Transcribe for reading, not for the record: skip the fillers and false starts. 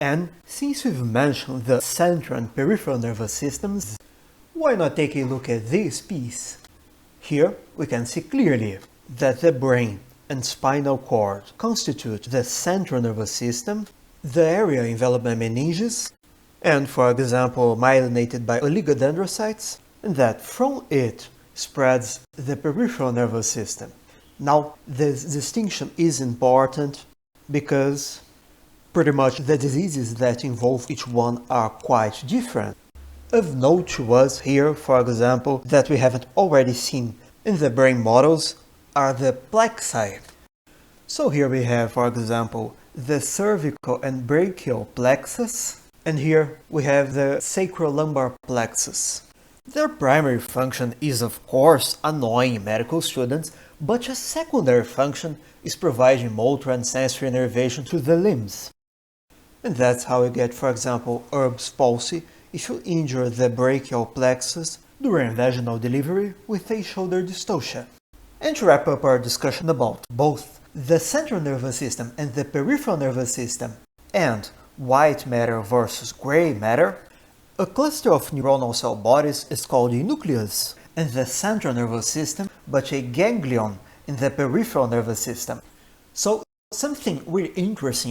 And since we've mentioned the central and peripheral nervous systems, why not take a look at this piece? Here we can see clearly that the brain and spinal cord constitute the central nervous system, the area enveloped by meninges, and for example myelinated by oligodendrocytes, and that from it spreads the peripheral nervous system. Now, this distinction is important because pretty much the diseases that involve each one are quite different. Of note to us here, for example, that we haven't already seen in the brain models are the plexi. So here we have, for example, the cervical and brachial plexus, and here we have the sacrolumbar plexus. Their primary function is of course annoying medical students, but a secondary function is providing motor and sensory innervation to the limbs. And that's how you get, for example, Erb's palsy if you injure the brachial plexus during vaginal delivery with a shoulder dystocia. And to wrap up our discussion about both the central nervous system and the peripheral nervous system, and white matter versus gray matter, a cluster of neuronal cell bodies is called a nucleus in the central nervous system, but a ganglion in the peripheral nervous system. So something really interesting